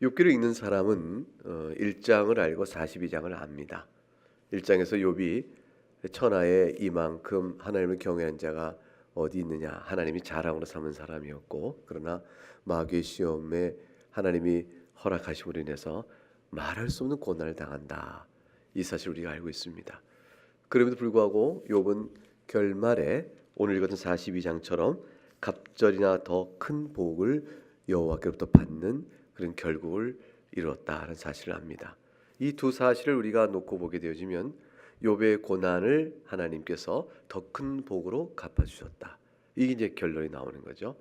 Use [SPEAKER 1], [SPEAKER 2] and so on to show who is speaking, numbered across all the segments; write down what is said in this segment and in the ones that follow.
[SPEAKER 1] 욥기를 읽는 사람은 1장을 알고 42장을 압니다. 1장에서 욥이 천하에 이만큼 하나님을 경외하는 자가 어디 있느냐, 하나님이 자랑으로 삼은 사람이었고, 그러나 마귀의 시험에 하나님이 허락하심으로 인해서 말할 수 없는 고난을 당한다, 이 사실을 우리가 알고 있습니다. 그럼에도 불구하고 욥은 결말에 오늘 읽었던 42장처럼 갑절이나 더 큰 복을 여호와께로부터 받는 그런 결국을 이뤘다는 사실을 압니다. 이 두 사실을 우리가 놓고 보게 되어지면 욥의 고난을 하나님께서 더 큰 복으로 갚아주셨다, 이게 이제 결론이 나오는 거죠.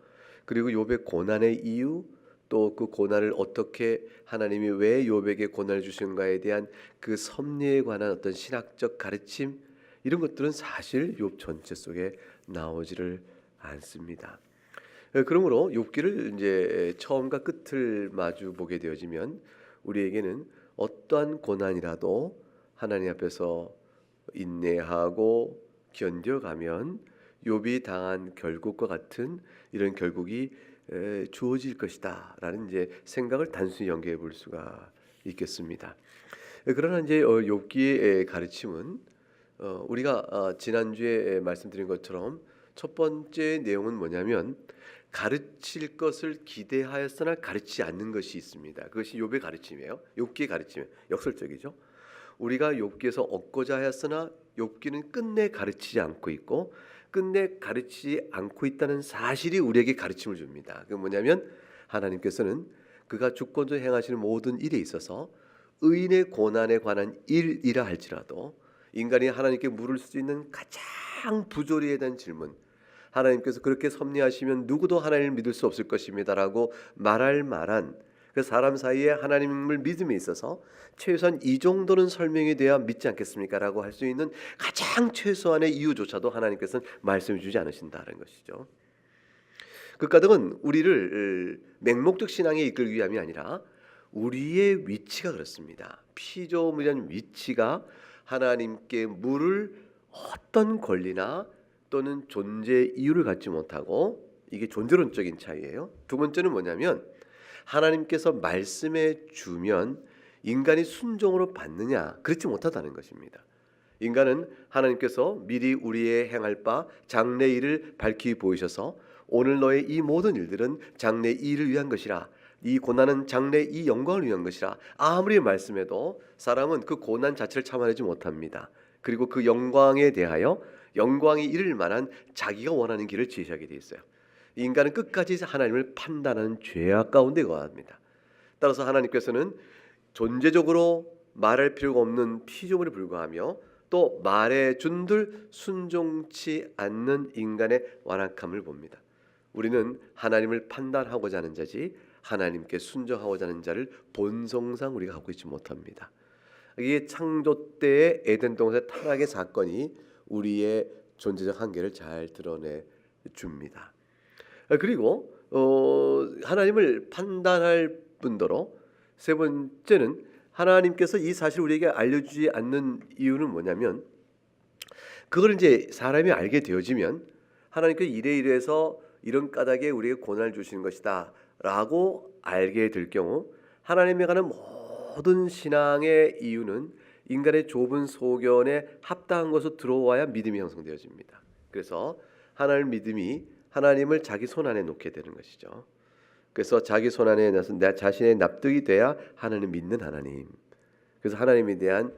[SPEAKER 1] 그리고 욥의 고난의 이유, 또 그 고난을 어떻게 하나님이 왜 욥에게 고난을 주신가에 대한 그 섭리에 관한 어떤 신학적 가르침, 이런 것들은 사실 욥 전체 속에 나오지를 않습니다. 그러므로 욥기를 이제 처음과 끝을 마주 보게 되어지면 우리에게는 어떠한 고난이라도 하나님 앞에서 인내하고 견뎌가면 욥이 당한 결국과 같은 이런 결국이 주어질 것이다라는 이제 생각을 단순히 연계해 볼 수가 있겠습니다. 그러나 이제 욥기의 가르침은 우리가 지난주에 말씀드린 것처럼 첫 번째 내용은 뭐냐면 가르칠 것을 기대하였으나 가르치지 않는 것이 있습니다. 그것이 욥의 가르침이에요. 욥기의 가르침이에요. 역설적이죠. 우리가 욥기에서 얻고자 하였으나 욥기는 끝내 가르치지 않고 있고, 끝내 가르치지 않고 있다는 사실이 우리에게 가르침을 줍니다. 그게 뭐냐면 하나님께서는 그가 주권적으로 행하시는 모든 일에 있어서 의인의 고난에 관한 일이라 할지라도 인간이 하나님께 물을 수 있는 가장 부조리에 대한 질문, 하나님께서 그렇게 섭리하시면 누구도 하나님을 믿을 수 없을 것입니다라고 말할 만한 그 사람 사이에 하나님을 믿음에 있어서 최소한 이 정도는 설명이 돼야 믿지 않겠습니까? 라고 할 수 있는 가장 최소한의 이유조차도 하나님께서는 말씀해 주지 않으신다는 것이죠. 그 까닭은 우리를 맹목적 신앙에 이끌기 위함이 아니라 우리의 위치가 그렇습니다. 피조물이라는 위치가 하나님께 물을 어떤 권리나 또는 존재 이유를 갖지 못하고, 이게 존재론적인 차이예요. 두 번째는 뭐냐면 하나님께서 말씀해 주면 인간이 순종으로 받느냐, 그렇지 못하다는 것입니다. 인간은 하나님께서 미리 우리의 행할 바 장래 일을 밝히 보이셔서 오늘 너의 이 모든 일들은 장래 이 일을 위한 것이라, 이 고난은 장래 이 영광을 위한 것이라 아무리 말씀해도 사람은 그 고난 자체를 참아내지 못합니다. 그리고 그 영광에 대하여 영광이 이를 만한 자기가 원하는 길을 제시하게 돼 있어요. 인간은 끝까지 하나님을 판단하는 죄악 가운데 거합니다. 따라서 하나님께서는 존재적으로 말할 필요가 없는 피조물에 불과하며 또 말해 준들 순종치 않는 인간의 완악함을 봅니다. 우리는 하나님을 판단하고자 하는 자지 하나님께 순종하고자 하는 자를 본성상 우리가 갖고 있지 못합니다. 이게 창조 때의 에덴 동산의 타락의 사건이 우리의 존재적 한계를 잘 드러내 줍니다. 그리고 하나님을 판단할 뿐더러 세 번째는 하나님께서 이 사실을 우리에게 알려주지 않는 이유는 뭐냐면, 그걸 이제 사람이 알게 되어지면 하나님께서 이래서 이런 까닭에 우리에게 고난을 주시는 것이다 라고 알게 될 경우, 하나님에 관한 모든 신앙의 이유는 인간의 좁은 소견에 합당한 것으로 들어와야 믿음이 형성되어집니다. 그래서 하나님 믿음이 하나님을 자기 손 안에 놓게 되는 것이죠. 그래서 자기 손 안에 넣어서 내 자신의 납득이 돼야 하나님 믿는 하나님. 그래서 하나님에 대한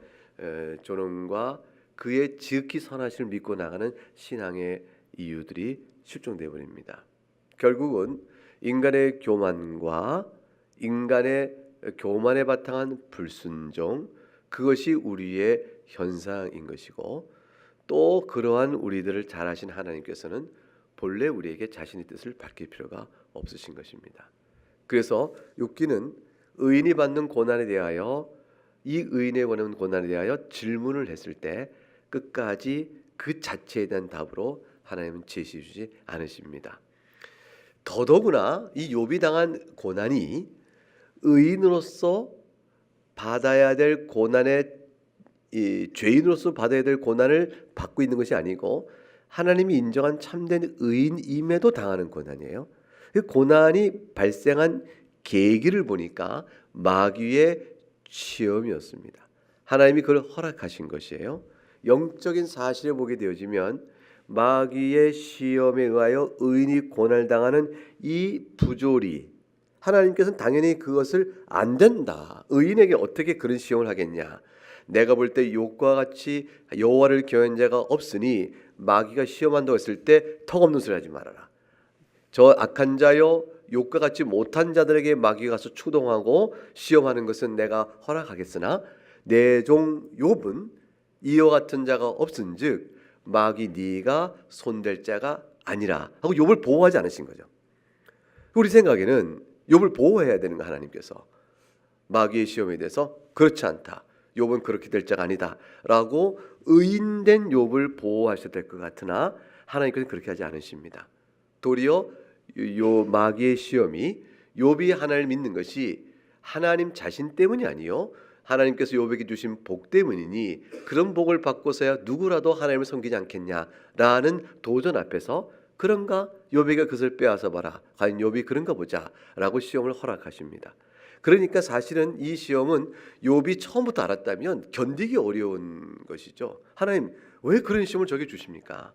[SPEAKER 1] 존엄과 그의 지극히 선하심을 믿고 나가는 신앙의 이유들이 실종되어 버립니다. 결국은 인간의 교만과 인간의 교만에 바탕한 불순종, 그것이 우리의 현상인 것이고, 또 그러한 우리들을 잘 아신 하나님께서는 본래 우리에게 자신의 뜻을 밝힐 필요가 없으신 것입니다. 그래서 욥기는 의인이 받는 고난에 대하여, 이 의인의 받는 고난에 대하여 질문을 했을 때 끝까지 그 자체에 대한 답으로 하나님은 제시해 주지 않으십니다. 더더구나 이 욥이 당한 고난이 의인으로서 받아야 될 고난의, 이 죄인으로서 받아야 될 고난을 받고 있는 것이 아니고 하나님이 인정한 참된 의인임에도 당하는 고난이에요. 그 고난이 발생한 계기를 보니까 마귀의 시험이었습니다. 하나님이 그걸 허락하신 것이에요. 영적인 사실을 보게 되어지면 마귀의 시험에 의하여 의인이 고난당하는 이 부조리, 하나님께서는 당연히 그것을 안 된다. 의인에게 어떻게 그런 시험을 하겠냐. 내가 볼 때 욥과 같이 여호와를 경외한 자가 없으니 마귀가 시험한다고 했을 때 턱없는 소리 하지 말아라. 저 악한 자여, 욥과 같이 못한 자들에게 마귀가 가서 추동하고 시험하는 것은 내가 허락하겠으나 내 종 욥은 이와 같은 자가 없은즉 마귀 네가 손댈 자가 아니라 하고 욥을 보호하지 않으신 거죠. 우리 생각에는 욥을 보호해야 되는 거, 하나님께서 마귀의 시험에 대해서 그렇지 않다, 욥은 그렇게 될 자가 아니다라고 의인된 욥을 보호하셔야 될 것 같으나 하나님께서는 그렇게 하지 않으십니다. 도리어 요 마귀의 시험이 욥이 하나님을 믿는 것이 하나님 자신 때문이 아니요 하나님께서 욥에게 주신 복 때문이니 그런 복을 받고서야 누구라도 하나님을 섬기지 않겠냐라는 도전 앞에서 그런가 욥에게 그것을 빼앗아 봐라, 과연 욥이 그런가 보자라고 시험을 허락하십니다. 그러니까 사실은 이 시험은 욥이 처음부터 알았다면 견디기 어려운 것이죠. 하나님 왜 그런 시험을 저에게 주십니까?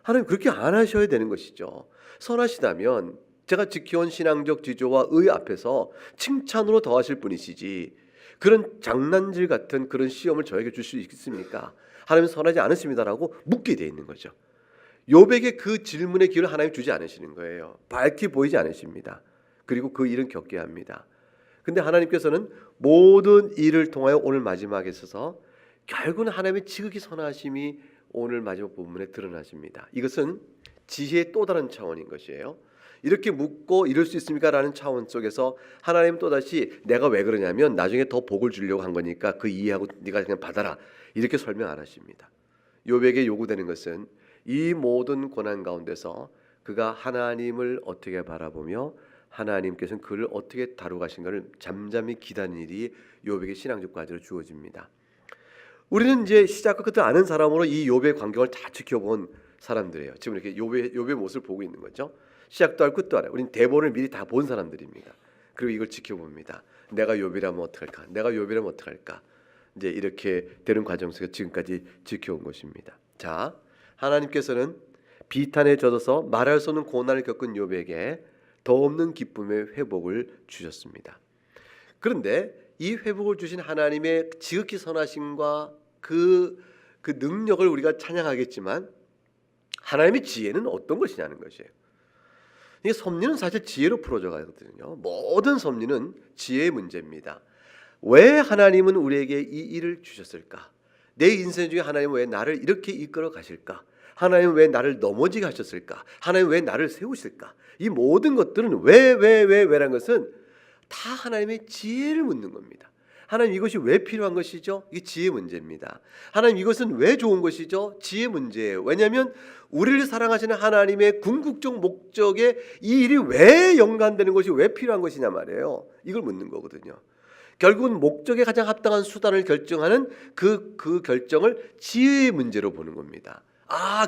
[SPEAKER 1] 하나님 그렇게 안 하셔야 되는 것이죠. 선하시다면 제가 지켜온 신앙적 지조와 의 앞에서 칭찬으로 더하실 분이시지 그런 장난질 같은 그런 시험을 저에게 줄 수 있습니까? 하나님은 선하지 않으십니다라고 묻게 돼 있는 거죠. 욥에게 그 질문의 기회를 하나님 주지 않으시는 거예요. 밝히 보이지 않으십니다. 그리고 그 일은 겪게 합니다. 근데 하나님께서는 모든 일을 통하여 오늘 마지막에 있어서 결국은 하나님의 지극히 선하심이 오늘 마지막 부분에 드러나십니다. 이것은 지혜의 또 다른 차원인 것이에요. 이렇게 묻고 이럴 수 있습니까? 라는 차원 속에서 하나님은 또다시 내가 왜 그러냐면 나중에 더 복을 주려고 한 거니까 그 이해하고 네가 그냥 받아라, 이렇게 설명 안 하십니다. 욥에게 요구되는 것은 이 모든 고난 가운데서 그가 하나님을 어떻게 바라보며 하나님께서는 그를 어떻게 다루가신가를 잠잠히 기다리는 일이 욥에게 신앙적 과제로 주어집니다. 우리는 이제 시작과 끝을 아는 사람으로 이 욥의 광경을 다 지켜본 사람들이에요. 지금 이렇게 욥의 모습을 보고 있는 거죠. 시작도 알고 끝도 알아요. 우리는 대본을 미리 다 본 사람들입니다. 그리고 이걸 지켜봅니다. 내가 욥이라면 어떡할까? 내가 욥이라면 어떡할까? 이제 이렇게 되는 과정 속에서 지금까지 지켜온 것입니다. 자, 하나님께서는 비탄에 젖어서 말할 수 없는 고난을 겪은 욥에게 더 없는 기쁨의 회복을 주셨습니다. 그런데 이 회복을 주신 하나님의 지극히 선하심과 그 능력을 우리가 찬양하겠지만 하나님의 지혜는 어떤 것이냐는 것이에요. 이 섭리는 사실 지혜로 풀어져 가거든요. 모든 섭리는 지혜의 문제입니다. 왜 하나님은 우리에게 이 일을 주셨을까? 내 인생 중에 하나님은 왜 나를 이렇게 이끌어 가실까? 하나님은 왜 나를 넘어지게 하셨을까? 하나님은 왜 나를 세우실까? 이 모든 것들은 왜라는 것은 다 하나님의 지혜를 묻는 겁니다. 하나님 이것이 왜 필요한 것이죠? 이게 지혜 문제입니다. 하나님 이것은 왜 좋은 것이죠? 지혜 문제예요. 왜냐하면 우리를 사랑하시는 하나님의 궁극적 목적에 이 일이 왜 연관되는 것이 왜 필요한 것이냐 말이에요. 이걸 묻는 거거든요. 결국은 목적에 가장 합당한 수단을 결정하는 그 결정을 지혜의 문제로 보는 겁니다.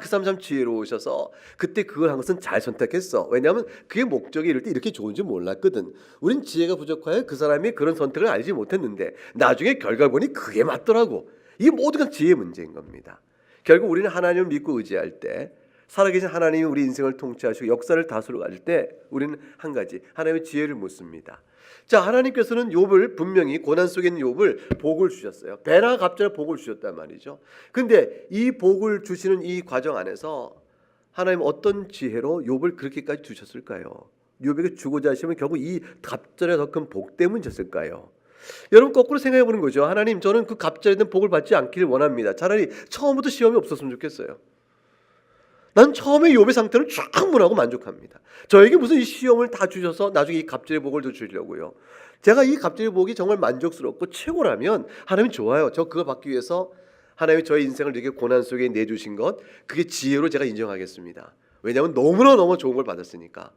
[SPEAKER 1] 그 사람 참 지혜로우셔서 그때 그걸 한 것은 잘 선택했어. 왜냐하면 그게 목적이 이럴 때 이렇게 좋은 줄 몰랐거든. 우린 지혜가 부족하여 그 사람이 그런 선택을 알지 못했는데 나중에 결과를 보니 그게 맞더라고. 이게 모두가 지혜의 문제인 겁니다. 결국 우리는 하나님을 믿고 의지할 때, 살아계신 하나님이 우리 인생을 통치하시고 역사를 다스려 가실 때 우리는 한 가지, 하나님의 지혜를 묻습니다. 자, 하나님께서는 욥을 분명히 고난 속에 있는 욥을 복을 주셨어요. 배나 갑자기 복을 주셨단 말이죠. 근데 이 복을 주시는 이 과정 안에서 하나님 어떤 지혜로 욥을 그렇게까지 주셨을까요? 욥에게 주고자 하시면 결국 이 갑절에 더 큰 복 때문에 졌을까요? 여러분 거꾸로 생각해 보는 거죠. 하나님 저는 그 갑절에 대한 복을 받지 않기를 원합니다. 차라리 처음부터 시험이 없었으면 좋겠어요. 난 처음에 욥의 상태를 충분하고 만족합니다. 저에게 무슨 이 시험을 다 주셔서 나중에 이 갑절의 복을 더 주려고요. 제가 이 갑절의 복이 정말 만족스럽고 최고라면 하나님 좋아요. 저 그거 받기 위해서 하나님이 저의 인생을 이렇게 고난 속에 내주신 것, 그게 지혜로 제가 인정하겠습니다. 왜냐하면 너무나 좋은 걸 받았으니까.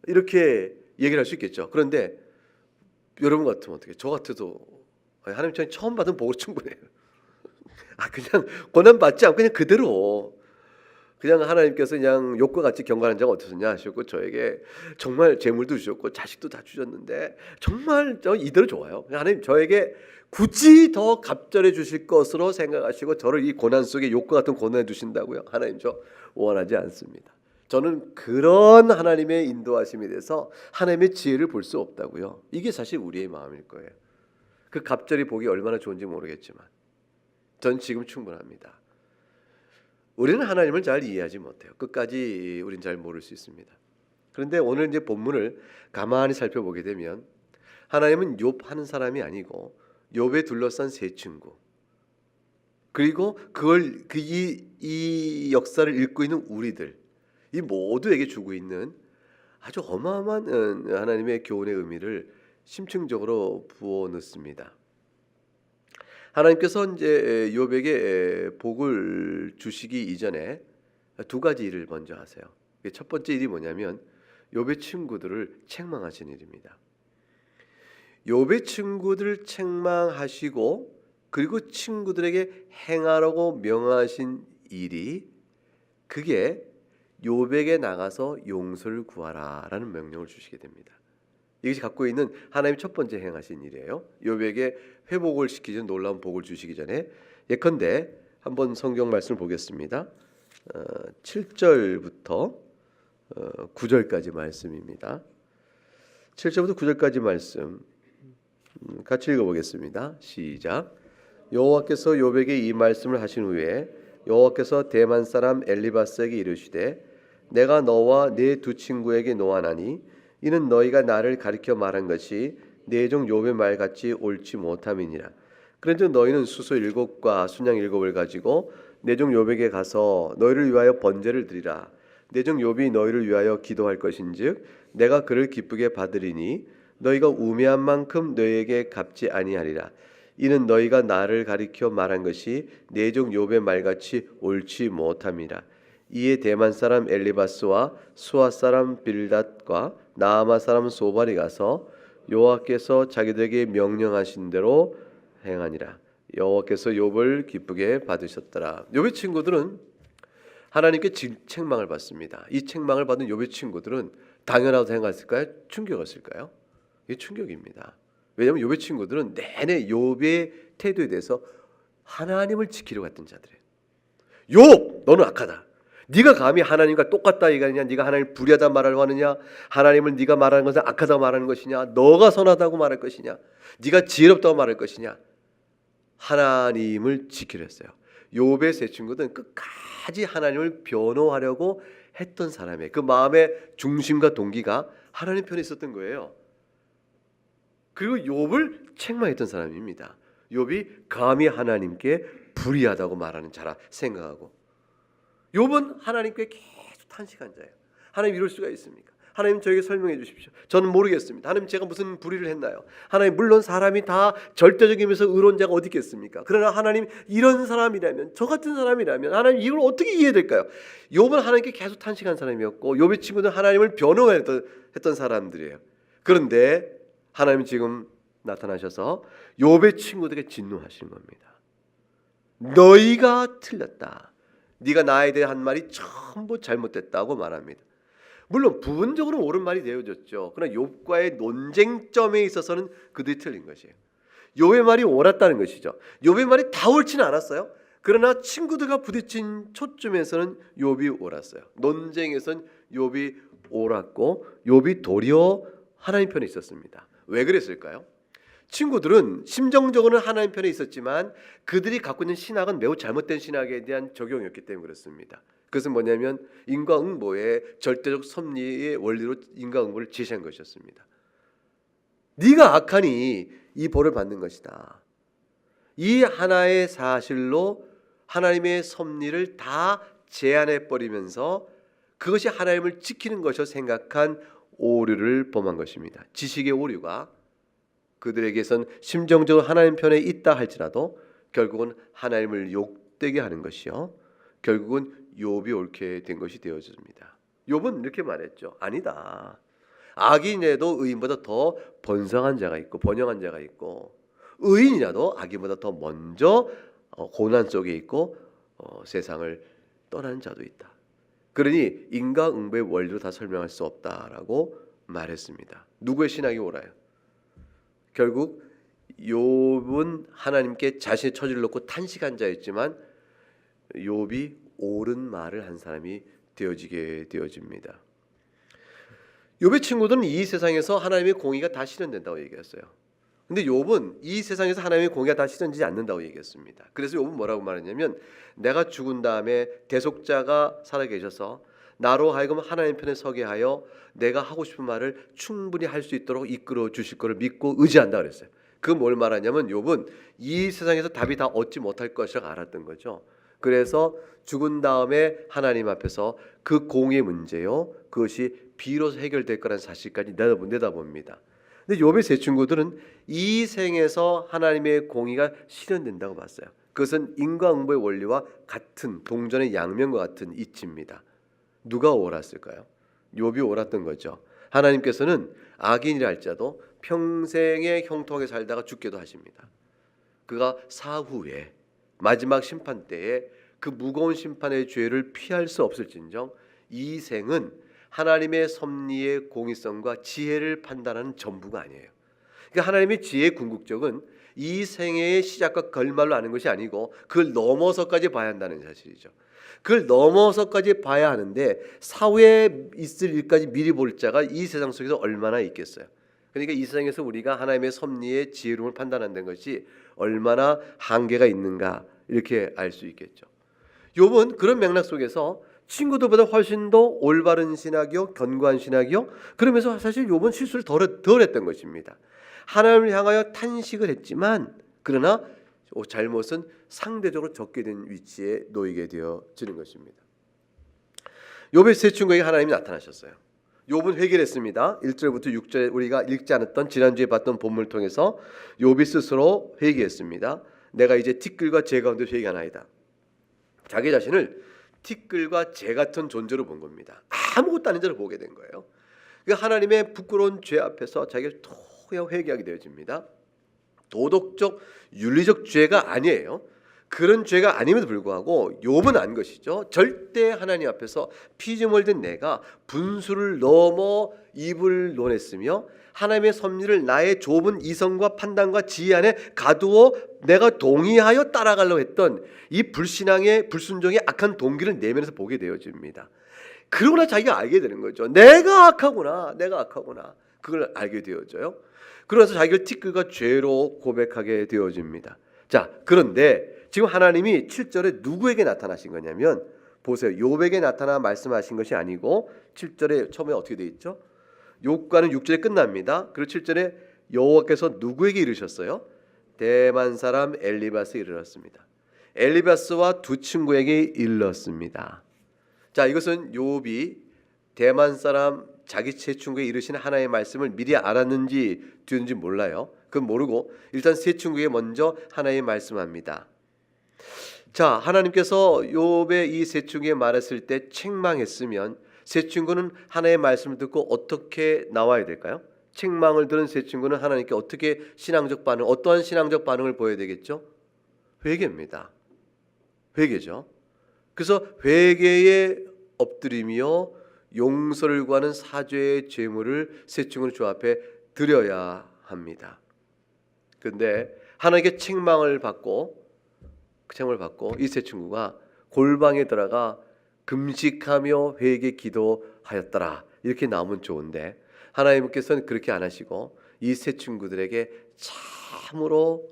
[SPEAKER 1] 이렇게 얘기를 할 수 있겠죠. 그런데 여러분 같으면 어떻게? 저 같아도 하나님 저는 처음 받은 복으로 충분해요. 그냥 고난 받지 않고 그냥 그대로 그냥 하나님께서 그냥 욥과 같이 경건한 자가 어떻느냐 하셨고 저에게 정말 재물도 주셨고 자식도 다 주셨는데 정말 저 이대로 좋아요. 하나님 저에게 굳이 더 갑절해 주실 것으로 생각하시고 저를 이 고난 속에 욥과 같은 고난에 두신다고요? 하나님 저 원하지 않습니다. 저는 그런 하나님의 인도하심에 대해서 하나님의 지혜를 볼 수 없다고요. 이게 사실 우리의 마음일 거예요. 그 갑절이 보기 얼마나 좋은지 모르겠지만 전 지금 충분합니다. 우리는 하나님을 잘 이해하지 못해요. 끝까지 우린 잘 모를 수 있습니다. 그런데 오늘 이제 본문을 가만히 살펴보게 되면 하나님은 욥 하는 사람이 아니고 욥에 둘러싼 세 친구 그리고 그걸 이 역사를 읽고 있는 우리들 이 모두에게 주고 있는 아주 어마어마한 하나님의 교훈의 의미를 심층적으로 부어 넣습니다. 하나님께서 이제 욥에게 복을 주시기 이전에 두 가지 일을 먼저 하세요. 첫 번째 일이 뭐냐면 욥의 친구들을 책망하신 일입니다. 욥의 친구들을 책망하시고 그리고 친구들에게 행하라고 명하신 일이 그게 욥에게 나가서 용서를 구하라라는 명령을 주시게 됩니다. 이것이 갖고 있는 하나님 첫 번째 행하신 일이에요. 욥에게 회복을 시키는 놀라운 복을 주시기 전에 예컨대 한번 성경 말씀을 보겠습니다. 7절부터 9절까지 말씀입니다. 7절부터 9절까지 말씀 같이 읽어보겠습니다. 시작. 여호와께서 욥에게 이 말씀을 하신 후에 여호와께서 대만 사람 엘리바스에게 이르시되 내가 너와 네 두 친구에게 노하나니 이는 너희가 나를 가리켜 말한 것이 내 종 욥의 말같이 옳지 못함이니라. 그런즉 너희는 수소 7과 순양 7을 가지고 내 종 욥에게 가서 너희를 위하여 번제를 드리라. 내 종 욥이 너희를 위하여 기도할 것인즉 내가 그를 기쁘게 받으리니 너희가 우매한 만큼 너희에게 갚지 아니하리라. 이는 너희가 나를 가리켜 말한 것이 내 종 욥의 말같이 옳지 못함이라. 이에 대만 사람 엘리바스와 수아 사람 빌닷과 나아마 사람 소발이 가서 여호와께서 자기들에게 명령하신 대로 행하니라. 여호와께서 욥을 기쁘게 받으셨더라. 욥의 친구들은 하나님께 책망을 받습니다. 이 책망을 받은 욥의 친구들은 당연하다고 생각했을까요? 충격했을까요? 이게 충격입니다. 왜냐하면 욥의 친구들은 내내 욥의 태도에 대해서 하나님을 지키려고 했던 자들이에요. 욥, 너는 악하다. 네가 감히 하나님과 똑같다 얘기하느냐? 네가 하나님을 불의하다 말하려고 하느냐? 하나님을 네가 말하는 것은 악하다고 말하는 것이냐? 너가 선하다고 말할 것이냐? 네가 지혜롭다고 말할 것이냐? 하나님을 지키려 했어요. 욥의 세 친구들은 끝까지 하나님을 변호하려고 했던 사람이에요. 그 마음의 중심과 동기가 하나님 편에 있었던 거예요. 그리고 욥을 책망했던 사람입니다. 욥이 감히 하나님께 불의하다고 말하는 자라 생각하고 욥은 하나님께 계속 탄식한 자예요. 하나님 이럴 수가 있습니까? 하나님 저에게 설명해 주십시오. 저는 모르겠습니다. 하나님 제가 무슨 불의를 했나요? 하나님 물론 사람이 다 절대적이면서 의로운 자가 어디 있겠습니까? 그러나 하나님 이런 사람이라면 저 같은 사람이라면 하나님 이걸 어떻게 이해될까요? 욥은 하나님께 계속 탄식한 사람이었고 욥의 친구들은 하나님을 변호했던 사람들이에요. 그런데 하나님은 지금 나타나셔서 욥의 친구들에게 진노하시는 겁니다. 너희가 틀렸다. 네가 나에 대해 한 말이 전부 잘못됐다고 말합니다. 물론 부분적으로 옳은 말이 되어졌죠. 그러나 욥과의 논쟁점에 있어서는 그들이 틀린 것이에요. 욥의 말이 옳았다는 것이죠. 욥의 말이 다 옳지는 않았어요. 그러나 친구들과 부딪힌 초점에서는 욥이 옳았어요. 논쟁에서는 욥이 옳았고 욥이 도리어 하나님 편에 있었습니다. 왜 그랬을까요? 친구들은 심정적으로는 하나님 편에 있었지만 그들이 갖고 있는 신학은 매우 잘못된 신학에 대한 적용이었기 때문에 그렇습니다. 그것은 뭐냐면 인과응보의 절대적 섭리의 원리로 인과응보를 제시한 것이었습니다. 네가 악하니 이 벌을 받는 것이다. 이 하나의 사실로 하나님의 섭리를 다 제한해버리면서 그것이 하나님을 지키는 것이라 생각한 오류를 범한 것입니다. 지식의 오류가 그들에게선 심정적으로 하나님 편에 있다 할지라도 결국은 하나님을 욕되게 하는 것이요. 결국은 욥이 옳게 된 것이 되어집니다. 욥은 이렇게 말했죠. 아니다. 악인에도 의인보다 더 번성한 자가 있고 번영한 자가 있고 의인이라도 악인보다 더 먼저 고난 속에 있고 세상을 떠나는 자도 있다. 그러니 인과응보의 원리로 다 설명할 수 없다라고 말했습니다. 누구의 신학이 옳아요? 결국 욥은 하나님께 자신의 처지를 놓고 탄식한 자였지만 욥이 옳은 말을 한 사람이 되어지게 되어집니다. 욥의 친구들은 이 세상에서 하나님의 공의가 다 실현된다고 얘기했어요. 근데 욥은 이 세상에서 하나님의 공의가 다 실현되지 않는다고 얘기했습니다. 그래서 욥은 뭐라고 말했냐면 내가 죽은 다음에 대속자가 살아계셔서 나로 하여금 하나님 편에 서게 하여 내가 하고 싶은 말을 충분히 할 수 있도록 이끌어 주실 것을 믿고 의지한다 그랬어요. 그 뭘 말하냐면 욥은 이 세상에서 답이 다 얻지 못할 것이라고 알았던 거죠. 그래서 죽은 다음에 하나님 앞에서 그 공의 문제요, 그것이 비로소 해결될 거라는 사실까지 내다봅니다. 근데 욥의 세 친구들은 이 생에서 하나님의 공의가 실현된다고 봤어요. 그것은 인과응보의 원리와 같은 동전의 양면과 같은 이치입니다. 누가 옳았을까요? 욥이 옳았던 거죠. 하나님께서는 악인이라 할지라도 평생의 형통하게 살다가 죽게도 하십니다. 그가 사후에 마지막 심판 때에 그 무거운 심판의 죄를 피할 수 없을진정 이 생은 하나님의 섭리의 공의성과 지혜를 판단하는 전부가 아니에요. 그러니까 하나님의 지혜의 궁극적은 이 생애의 시작과 결말로 아는 것이 아니고 그걸 넘어서까지 봐야 한다는 사실이죠. 그걸 넘어서까지 봐야 하는데 사후에 있을 일까지 미리 볼 자가 이 세상 속에서 얼마나 있겠어요. 그러니까 이 세상에서 우리가 하나님의 섭리의 지혜로움을 판단한다는 것이 얼마나 한계가 있는가 이렇게 알 수 있겠죠. 욥은 그런 맥락 속에서 친구들보다 훨씬 더 올바른 신학이요, 견고한 신학이요. 그러면서 사실 욥은 실수를 덜 했던 것입니다. 하나님을 향하여 탄식을 했지만 그러나 잘못은 상대적으로 적게 된 위치에 놓이게 되어지는 것입니다. 욥의 세 친구에게 하나님이 나타나셨어요. 욥은 회개를 했습니다. 1절부터 6절 우리가 읽지 않았던 지난주에 봤던 본문을 통해서 욥이 스스로 회개했습니다. 내가 이제 티끌과 재 가운데 회개하나이다. 자기 자신을 티끌과 재 같은 존재로 본 겁니다. 아무것도 아닌 자로 보게 된 거예요. 그러니까 하나님의 부끄러운 죄 앞에서 자기를 토하여 회개하게 되어집니다. 도덕적, 윤리적 죄가 아니에요. 그런 죄가 아님에도 불구하고 욥은 안 것이죠. 절대 하나님 앞에서 피조물 된 내가 분수를 넘어 입을 논했으며 하나님의 섭리를 나의 좁은 이성과 판단과 지혜 안에 가두어 내가 동의하여 따라가려고 했던 이 불신앙의 불순종의 악한 동기를 내면에서 보게 되어집니다. 그러나 자기가 알게 되는 거죠. 내가 악하구나. 그걸 알게 되어져요. 그래서 자기를 티끌과 죄로 고백하게 되어집니다. 자, 그런데 지금 하나님이 7절에 누구에게 나타나신 거냐면 보세요. 욥에게 나타나 말씀하신 것이 아니고 7절에 처음에 어떻게 돼 있죠? 욥과는 6절에 끝납니다. 그리고 7절에 여호와께서 누구에게 이르셨어요? 대만 사람 엘리바스에 이르렀습니다. 엘리바스와 두 친구에게 일렀습니다. 자, 이것은 욥이 대만 사람 자기 세 친구에 이르신 하나님의 말씀을 미리 알았는지 듣는지 몰라요. 그건 모르고 일단 세 친구에게 먼저 하나님의 말씀합니다. 자, 하나님께서 욥의 이 세 친구에게 말했을 때 책망했으면 세 친구는 하나님의 말씀을 듣고 어떻게 나와야 될까요? 책망을 들은 세 친구는 하나님께 어떻게 어떠한 신앙적 반응을 보여야 되겠죠? 회개입니다. 회개죠. 그래서 회개에 엎드리며 용서를 구하는 사죄의 제물을 세 친구는 주 앞에 드려야 합니다. 그런데 하나님께 책망을 받고 이 세 친구가 골방에 들어가 금식하며 회개 기도하였더라 이렇게 나오면 좋은데 하나님께서는 그렇게 안 하시고 이 세 친구들에게 참으로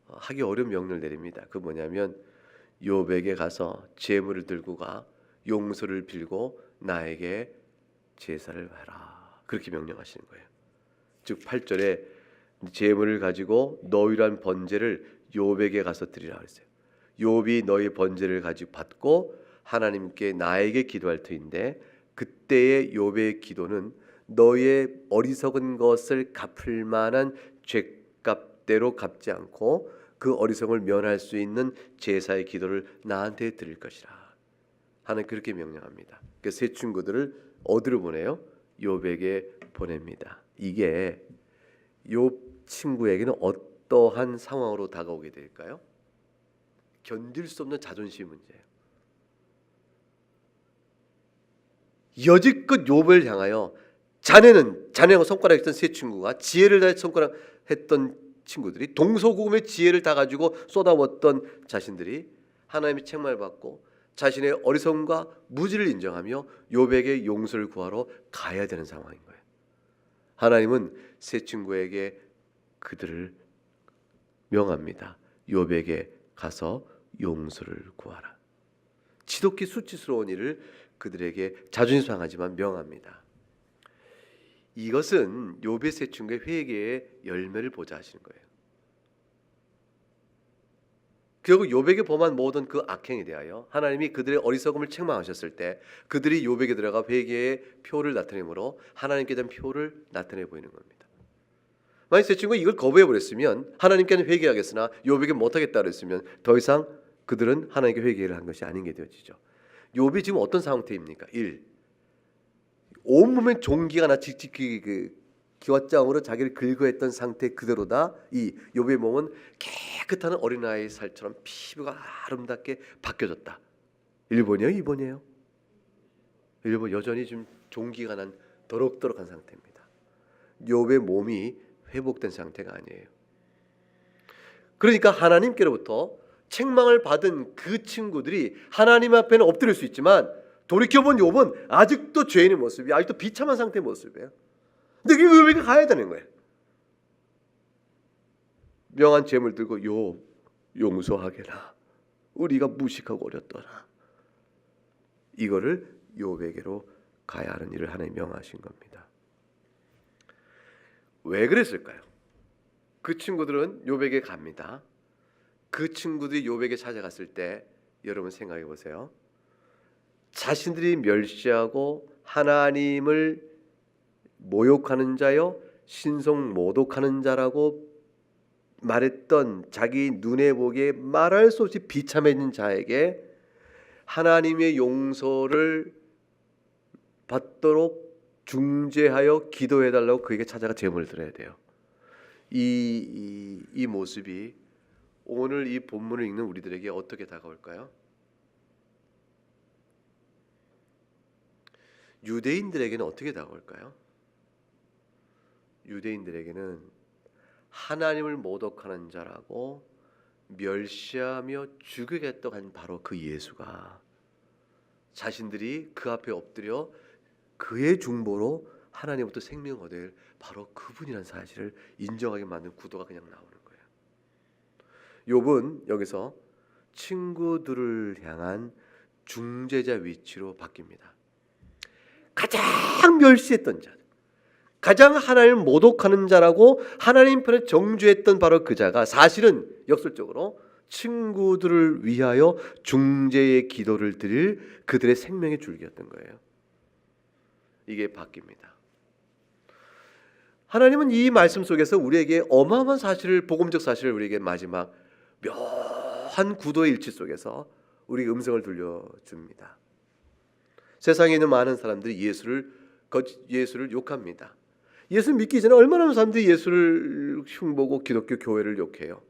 [SPEAKER 1] 하기 어려운 명령을 내립니다. 그 뭐냐면 욥에게 가서 제물을 들고 가 용서를 빌고 나에게 제사를 해라 그렇게 명령하시는 거예요. 즉 8절에 제물을 가지고 너희란 번제를 욥에게 가서 드리라 그랬어요. 욥이 너희 번제를 가지고 받고 하나님께 나에게 기도할 터인데 그때의 욥의 기도는 너희의 어리석은 것을 갚을 만한 죄값대로 갚지 않고 그 어리석음을 면할 수 있는 제사의 기도를 나한테 드릴 것이라. 하나님 그렇게 명령합니다. 그 세 친구들을 어디로 보내요? 욥에게 보냅니다. 이게 욥 친구에게는 어떠한 상황으로 다가오게 될까요? 견딜 수 없는 자존심 문제예요. 여지껏 욥을 향하여 자네가 손가락했던 세 친구가 지혜를 다해 손가락했던 친구들이 동서고금의 지혜를 다 가지고 쏟아부었던 자신들이 하나님의 책망을 받고 자신의 어리석음과 무지를 인정하며 욥에게 용서를 구하러 가야 되는 상황인 거예요. 하나님은 세 친구에게 그들을 명합니다. 욥에게 가서 용서를 구하라. 지독히 수치스러운 일을 그들에게 자존심 상하지만 명합니다. 이것은 욥의 세 친구의 회개의 열매를 보자 하시는 거예요. 결국 욥에게 범한 모든 그 악행에 대하여 하나님이 그들의 어리석음을 책망하셨을 때 그들이 욥에게 들어가 회개의 표를 나타내므로 하나님께 대한 표를 나타내 보이는 겁니다. 만약 세 친구가 이걸 거부해 버렸으면 하나님께는 회개하겠으나 욥에게 못하겠다 그랬으면 더 이상 그들은 하나님께 회개를 한 것이 아닌 게 되어지죠. 욥이 지금 어떤 상태입니까? 1. 온몸에 종기가 나 기왓장으로 자기를 긁어했던 상태 그대로다. 2. 욥의 몸은 깨끗한 어린아이 살처럼 피부가 아름답게 바뀌어졌다. 1번이에요? 2번이에요? 1번 여전히 좀 종기가 난 더럭더럭한 상태입니다. 욥의 몸이 회복된 상태가 아니에요. 그러니까 하나님께로부터 책망을 받은 그 친구들이 하나님 앞에는 엎드릴 수 있지만 돌이켜본 욥은 아직도 죄인의 모습이 아직도 비참한 상태의 모습이에요. 근데 그 욥에게 가야 되는 거예요. 명한 죄물 들고 욥 용서하게라. 우리가 무식하고 어렸더라. 이거를 욥에게로 가야 하는 일을 하나님 명하신 겁니다. 왜 그랬을까요? 그 친구들은 욥에게 갑니다. 그 친구들이 욥에게 찾아갔을 때 여러분 생각해 보세요. 자신들이 멸시하고 하나님을 모욕하는 자요 신성 모독하는 자라고 말했던 자기 눈에 보기에 말할 수 없이 비참해진 자에게 하나님의 용서를 받도록 중재하여 기도해달라고 그에게 찾아가 제물을 드려야 돼요. 이 모습이 오늘 이 본문을 읽는 우리들에게 어떻게 다가올까요? 유대인들에게는 어떻게 다가올까요? 유대인들에게는 하나님을 모독하는 자라고 멸시하며 죽이겠다고 한 바로 그 예수가 자신들이 그 앞에 엎드려 그의 중보로 하나님부터 생명을 얻을 바로 그분이라는 사실을 인정하게 만든 구도가 그냥 나오는 거예요. 욥은 여기서 친구들을 향한 중재자 위치로 바뀝니다. 가장 멸시했던 자, 가장 하나님을 모독하는 자라고 하나님 편에 정죄했던 바로 그 자가 사실은 역설적으로 친구들을 위하여 중재의 기도를 드릴 그들의 생명의 줄기였던 거예요. 이게 바뀝니다. 하나님은 이 말씀 속에서 우리에게 어마어마한 사실을, 복음적 사실을 우리에게 마지막 묘한 구도의 일치 속에서 우리에게 음성을 들려줍니다. 세상에 있는 많은 사람들이 예수를 욕합니다. 예수 믿기 전에 얼마나 많은 사람들이 예수를 흉보고 기독교 교회를 욕해요.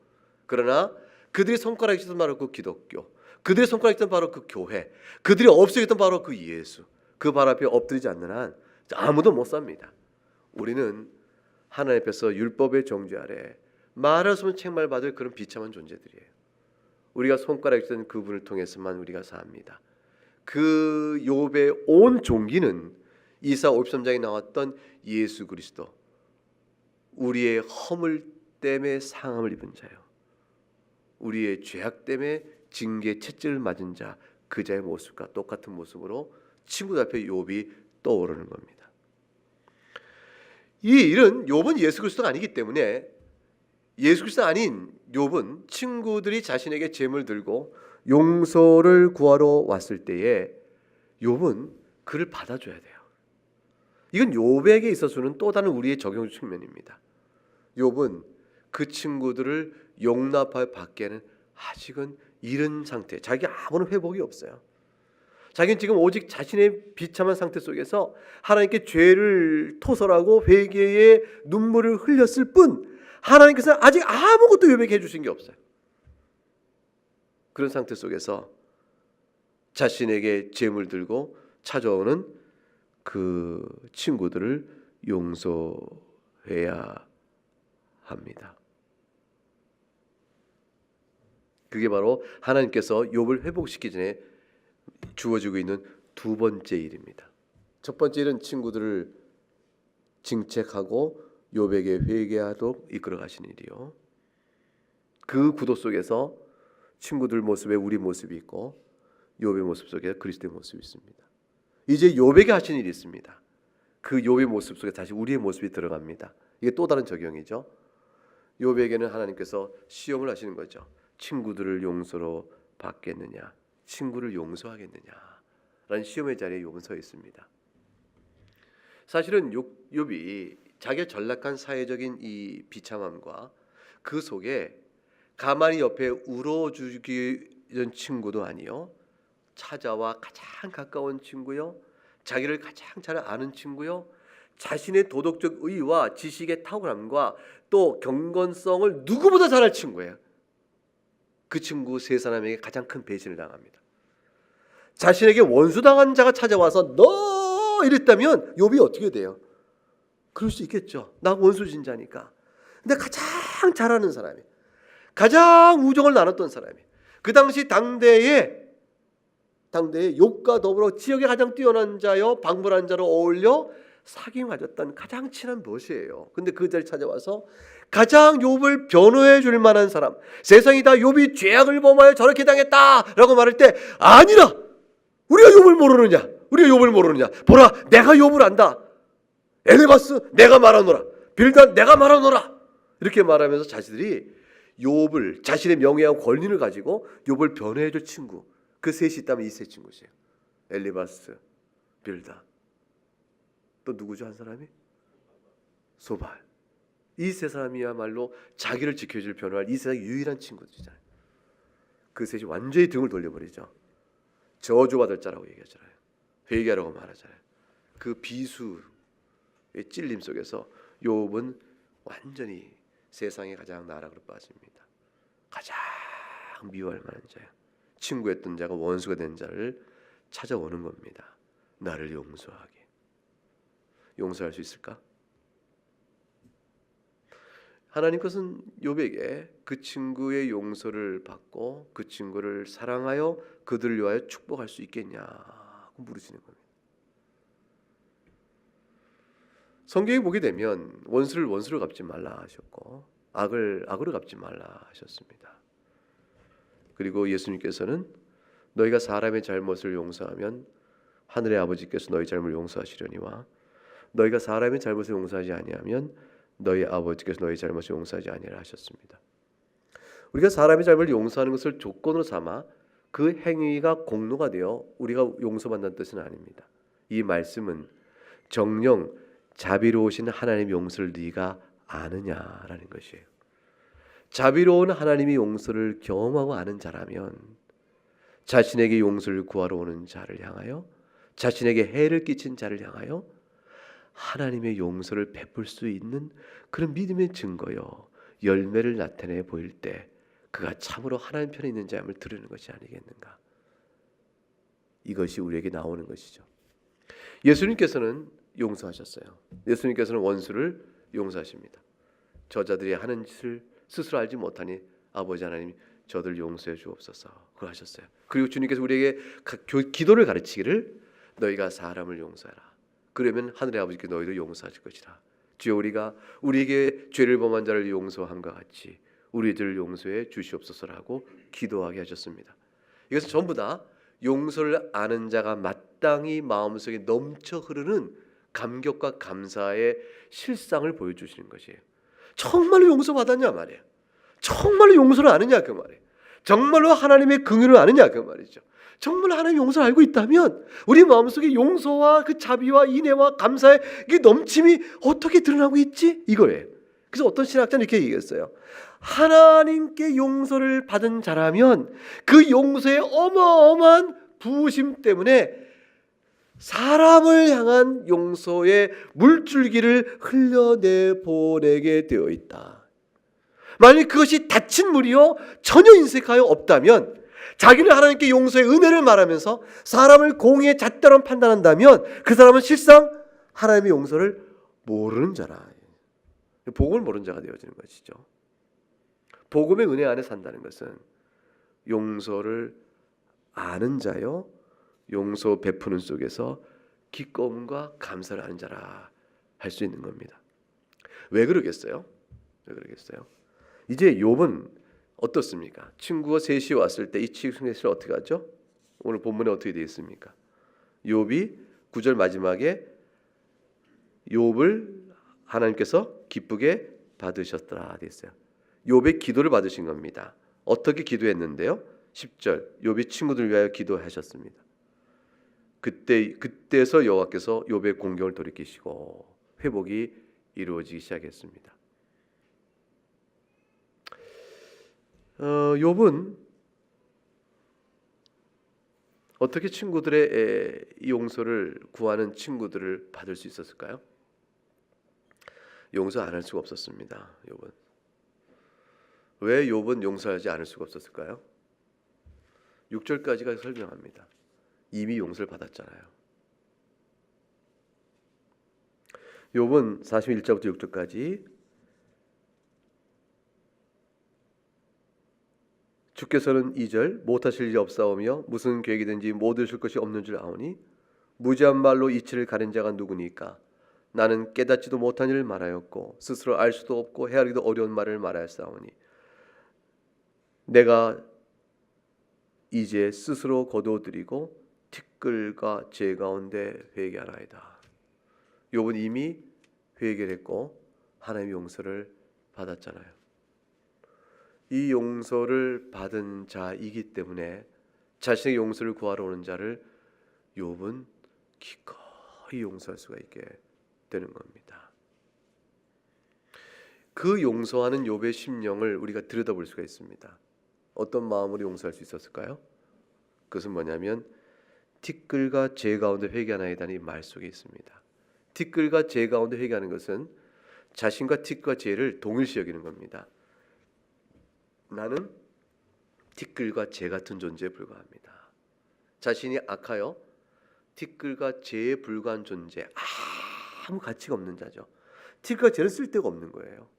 [SPEAKER 1] 그러나 그들이 손가락이 있던 바로 그 기독교, 그들의 손가락이 있던 바로 그 교회, 그들이 없애겠던 바로 그 예수, 그 발 앞에 엎드리지 않는 한 아무도 못 삽니다. 우리는 하나님 앞에서 율법의 정죄 아래 말할 수 없는 책망을 받을 그런 비참한 존재들이에요. 우리가 손가락이 있던 그분을 통해서만 우리가 삽니다. 그 욥의 온 종기는 이사 53장에 나왔던 예수 그리스도, 우리의 허물 때문에 상함을 입은 자요, 우리의 죄악 때문에 징계 채찍을 맞은 자, 그 자의 모습과 똑같은 모습으로 친구들 앞에 욥이 떠오르는 겁니다. 이 일은 욥은 예수 그리스도가 아니기 때문에 예수 그리스도 아닌 욥은 친구들이 자신에게 재물 들고 용서를 구하러 왔을 때에 욥은 그를 받아줘야 돼요. 이건 욥에게 있어서는 또 다른 우리의 적용 측면입니다. 욥은 그 친구들을 용납할 밖에는 아직은 이른 상태, 자기 아무런 회복이 없어요. 자기는 지금 오직 자신의 비참한 상태 속에서 하나님께 죄를 토설하고 회개의 눈물을 흘렸을 뿐 하나님께서 아직 아무것도 욥에게 해주신 게 없어요. 그런 상태 속에서 자신에게 재물 들고 찾아오는 그 친구들을 용서해야 합니다. 그게 바로 하나님께서 욥을 회복시키기 전에 주어지고 있는 두 번째 일입니다. 첫 번째 일은 친구들을 징책하고 욥에게 회개하도록 이끌어 가시는 일이요. 그 구도 속에서 친구들 모습에 우리 모습이 있고 욥의 모습 속에 그리스도의 모습이 있습니다. 이제 욥에게 하신 일이 있습니다. 그 욥의 모습 속에 다시 우리의 모습이 들어갑니다. 이게 또 다른 적용이죠. 욥에게는 하나님께서 시험을 하시는 거죠. 친구들을 용서로 받겠느냐, 친구를 용서하겠느냐 라는 시험의 자리에 욥은 서 있습니다. 사실은 욥이 자기의 전락한 사회적인 이 비참함과 그 속에 가만히 옆에 울어주기는 친구도 아니요, 찾아와 가장 가까운 친구요, 자기를 가장 잘 아는 친구요, 자신의 도덕적 의의와 지식의 탁월함과 또 경건성을 누구보다 잘할 친구예요. 그 친구 세 사람에게 가장 큰 배신을 당합니다. 자신에게 원수당한 자가 찾아와서 너 이랬다면 욥이 어떻게 돼요? 그럴 수 있겠죠. 나 원수진 자니까. 근데 가장 잘하는 사람이, 가장 우정을 나눴던 사람이, 그 당시 당대에 욥과 더불어 지역에 가장 뛰어난 자요 방불한 자로 어울려 사귐을 가졌던 가장 친한 벗이에요. 근데 그 자리에 찾아와서 가장 욥을 변호해 줄 만한 사람, 세상이 다 욥이 죄악을 범하여 저렇게 당했다라고 말할 때 아니라 우리가 욥을 모르느냐 보라 내가 욥을 안다. 엘리바스 내가 말하노라, 빌닷 내가 말하노라, 이렇게 말하면서 자신들이 욥을, 자신의 명예와 권리를 가지고 욥을 변호해 줄 친구, 그 셋이 있다면 이 세 친구세요. 엘리바스, 빌닷, 또 누구죠? 한 사람이? 소발. 이 세 사람이야말로 자기를 지켜줄 변호할 이 세상의 유일한 친구들이잖아요. 그 셋이 완전히 등을 돌려버리죠. 저주받을 자라고 얘기하잖아요. 회개하라고 말하잖아요. 그 비수의 찔림 속에서 욥은 완전히 세상의 가장 나락으로 빠집니다. 가장 미워할 만한 자야. 친구였던 자가 원수가 된 자를 찾아오는 겁니다. 나를 용서하게. 용서할 수 있을까? 하나님께서는 욥에게 그 친구의 용서를 받고 그 친구를 사랑하여 그들을 위하여 축복할 수 있겠냐고 물으시는 겁니다. 성경에 보게 되면 원수를 원수로 갚지 말라 하셨고 악을 악으로 갚지 말라 하셨습니다. 그리고 예수님께서는 너희가 사람의 잘못을 용서하면 하늘의 아버지께서 너희 잘못을 용서하시려니와 너희가 사람의 잘못을 용서하지 아니하면 너희 아버지께서 너희 잘못을 용서하지 아니하라 하셨습니다. 우리가 사람의 잘못을 용서하는 것을 조건으로 삼아 그 행위가 공로가 되어 우리가 용서받는 뜻은 아닙니다. 이 말씀은 정녕 자비로우신 하나님의 용서를 네가 아느냐라는 것이에요. 자비로운 하나님의 용서를 경험하고 아는 자라면 자신에게 용서를 구하러 오는 자를 향하여, 자신에게 해를 끼친 자를 향하여 하나님의 용서를 베풀 수 있는 그런 믿음의 증거요, 열매를 나타내 보일 때 그가 참으로 하나님 편에 있는 자임을 드러내는 것이 아니겠는가. 이것이 우리에게 나오는 것이죠. 예수님께서는 용서하셨어요. 예수님께서는 원수를 용서하십니다. 저자들이 하는 짓을 스스로 알지 못하니 아버지 하나님 저들 용서해 주옵소서, 그걸 하셨어요. 그리고 주님께서 우리에게 기도를 가르치기를 너희가 사람을 용서하라. 그러면 하늘의 아버지께 너희도 용서하실 것이라. 주여 우리가 우리에게 죄를 범한 자를 용서함과 같이 우리들을 용서해 주시옵소서라고 기도하게 하셨습니다. 이것은 전부 다 용서를 아는 자가 마땅히 마음속에 넘쳐 흐르는 감격과 감사의 실상을 보여주시는 것이에요. 정말로 용서받았냐 말이에요. 정말로 용서를 아느냐 그 말이에요. 정말로 하나님의 긍휼을 아느냐 그 말이죠. 정말 하나님 용서를 알고 있다면 우리 마음속에 용서와 그 자비와 인애와 감사의 이 넘침이 어떻게 드러나고 있지? 이거예요. 그래서 어떤 신학자는 이렇게 얘기했어요. 하나님께 용서를 받은 자라면 그 용서의 어마어마한 부으심 때문에 사람을 향한 용서의 물줄기를 흘려내 보내게 되어 있다. 만약 그것이 닫힌 물이요 전혀 인색하여 없다면 자기는 하나님께 용서의 은혜를 말하면서 사람을 공의의 잣대로 판단한다면 그 사람은 실상 하나님의 용서를 모르는 자라. 복음을 모르는 자가 되어지는 것이죠. 복음의 은혜 안에 산다는 것은 용서를 아는 자요, 용서 베푸는 속에서 기꺼움과 감사를 하는 자라 할 수 있는 겁니다. 왜 그러겠어요? 이제 욥은 어떻습니까? 친구가 셋이 왔을 때 이 친구 셋을 어떻게 하죠? 오늘 본문에 어떻게 되어 있습니까? 욥이 9절 마지막에 욥을 하나님께서 기쁘게 받으셨더라 되어 있어요. 욥의 기도를 받으신 겁니다. 어떻게 기도했는데요? 10절 욥이 친구들 위하여 기도하셨습니다. 그때서 여호와께서 욥의 공경을 돌이키시고 회복이 이루어지기 시작했습니다. 욥은 어떻게 친구들의 용서를 구하는 친구들을 받을 수 있었을까요? 용서 안 할 수가 없었습니다. 욥은 왜 욥은 용서하지 않을 수가 없었을까요? 6절까지가 설명합니다. 이미 용서를 받았잖아요. 욥은 41절부터 6절까지 주께서는 2절 못하실 일이 없사오며 무슨 계획이든지 못 이루실 것이 없는 줄 아오니 무지한 말로 이치를 가린 자가 누구니까 나는 깨닫지도 못한 일을 말하였고 스스로 알 수도 없고 헤아리기도 어려운 말을 말하였사오니 내가 이제 스스로 거두어드리고 티끌과 제 가운데 회개하나이다. 욥은 이미 회개를 했고 하나님의 용서를 받았잖아요. 이 용서를 받은 자이기 때문에 자신의 용서를 구하러 오는 자를 욥은 기꺼이 용서할 수가 있게 되는 겁니다. 그 용서하는 욥의 심령을 우리가 들여다볼 수가 있습니다. 어떤 마음으로 용서할 수 있었을까요? 그것은 뭐냐면 티끌과 재 가운데 회개하나이다는 이 말 속에 있습니다. 티끌과 재 가운데 회개하는 것은 자신과 티끌과 재를 동일시 여기는 겁니다. 나는 티끌과 재 같은 존재에 불과합니다. 자신이 악하여 티끌과 재에 불과한 존재, 아무 가치가 없는 자죠. 티끌과 재는 쓸데가 없는 거예요.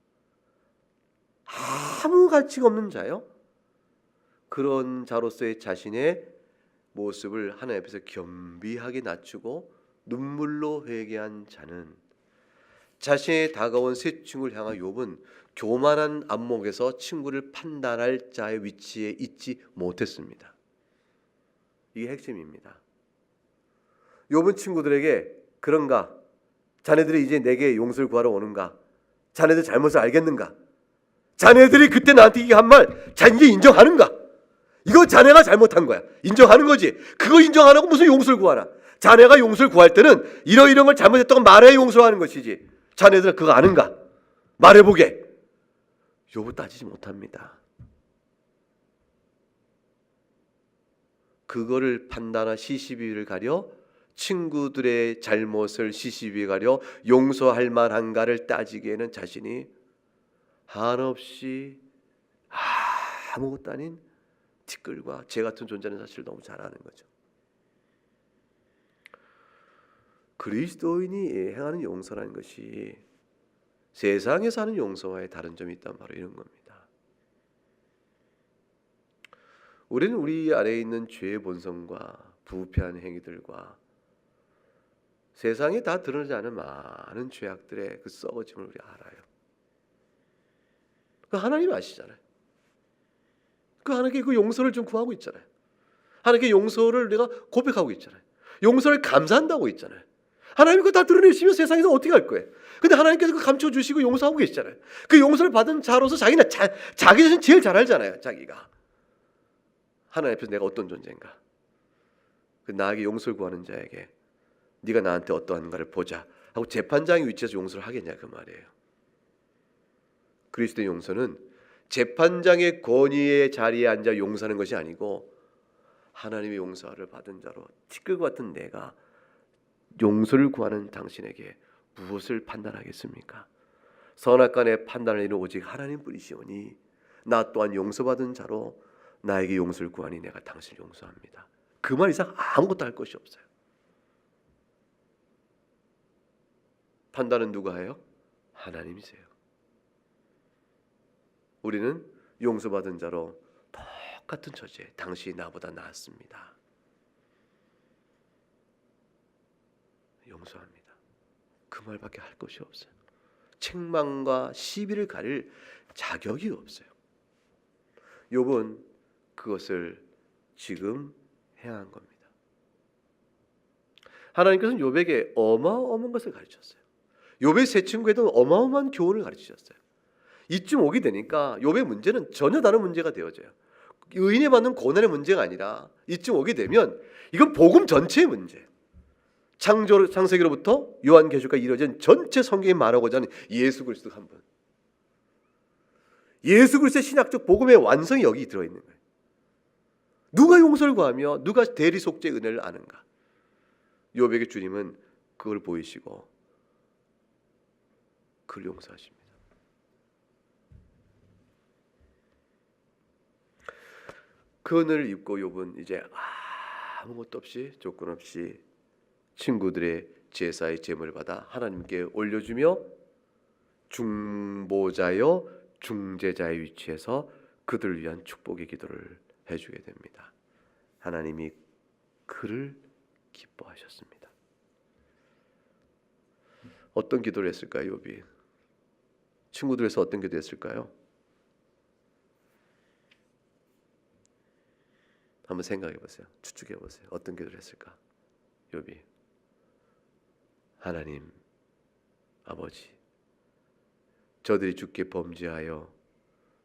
[SPEAKER 1] 아무 가치가 없는 자요. 그런 자로서의 자신의 모습을 하나님 앞에서 겸비하게 낮추고 눈물로 회개한 자는 자신의 다가온 새 친구를 향한 욥은 교만한 안목에서 친구를 판단할 자의 위치에 있지 못했습니다. 이게 핵심입니다. 욥은 친구들에게 그런가? 자네들이 이제 내게 용서를 구하러 오는가? 자네들 잘못을 알겠는가? 자네들이 그때 나한테 한 말 이제 인정하는가? 이거 자네가 잘못한 거야. 인정하는 거지. 그거 인정 안 하고 무슨 용서를 구하나? 자네가 용서를 구할 때는 이런 걸 잘못했다고 말해야 용서를 하는 것이지. 자네들은 그거 아는가? 말해보게. 욥은 따지지 못합니다. 그거를 판단하 시시비를 가려 친구들의 잘못을 시시비에 가려 용서할 만한가를 따지기에는 자신이 한없이 아무것도 아닌 티끌과 재 같은 존재는 사실을 너무 잘 아는 거죠. 그리스도인이 행하는 용서라는 것이 세상에서 하는 용서와의 다른 점이 있단 바로 이런 겁니다. 우리는 우리 안에 있는 죄의 본성과 부패한 행위들과 세상에 다 드러나지 않은 많은 죄악들의 그 썩어짐을 우리 알아요. 그 하나님 아시잖아요. 그 하나님께 그 용서를 좀 구하고 있잖아요. 하나님께 용서를 내가 고백하고 있잖아요. 용서를 감사한다고 있잖아요. 하나님 그거 다 드러내시면 세상에서 어떻게 할 거예요? 근데 하나님께서 그 감춰주시고 용서하고 계시잖아요. 그 용서를 받은 자로서 자기 자신 제일 잘 알잖아요. 자기가 하나님 앞에서 내가 어떤 존재인가. 그 나에게 용서를 구하는 자에게 네가 나한테 어떠한가를 보자 하고 재판장의 위치에서 용서를 하겠냐 그 말이에요. 그리스도의 용서는 재판장의 권위의 자리에 앉아 용서하는 것이 아니고 하나님의 용서를 받은 자로 티끌 같은 내가 용서를 구하는 당신에게 무엇을 판단하겠습니까? 선악간의 판단을 이루는 오직 하나님뿐이시오니 나 또한 용서받은 자로 나에게 용서를 구하니 내가 당신을 용서합니다. 그 말 이상 아무것도 할 것이 없어요. 판단은 누가 해요? 하나님이세요. 우리는 용서받은 자로 똑같은 처지에 당신이 나보다 낫습니다. 용서합니다. 그 말밖에 할 것이 없어요. 책망과 시비를 가릴 자격이 없어요. 욥은 그것을 지금 행한 겁니다. 하나님께서는 욥에게 어마어마한 것을 가르쳤어요. 욥의 세 친구에도 어마어마한 교훈을 가르치셨어요. 이쯤 오게 되니까 욥의 문제는 전혀 다른 문제가 되어져요. 의인이 받는 고난의 문제가 아니라 이쯤 오게 되면 이건 복음 전체의 문제예요. 창세기로부터 요한계시록까지 이루어진 전체 성경이 말하고자 하는 예수 그리스도 한 분. 예수 그리스도의 신학적 복음의 완성이 여기 들어있는 거예요. 누가 용서를 구하며 누가 대리 속죄의 은혜를 아는가? 욥에게 주님은 그걸 보이시고 그를 용서하십니다. 그 은혜를 입고 욥은 이제 아무것도 없이 조건 없이 친구들의 제사의 제물을 받아 하나님께 올려주며 중보자여 중재자의 위치에서 그들을 위한 축복의 기도를 해주게 됩니다. 하나님이 그를 기뻐하셨습니다. 어떤 기도를 했을까요, 욥이? 친구들에서 어떤 기도 했을까요? 한번 생각해 보세요. 추측해 보세요. 어떤 기도를 했을까? 욥이 하나님 아버지, 저들이 주께 범죄하여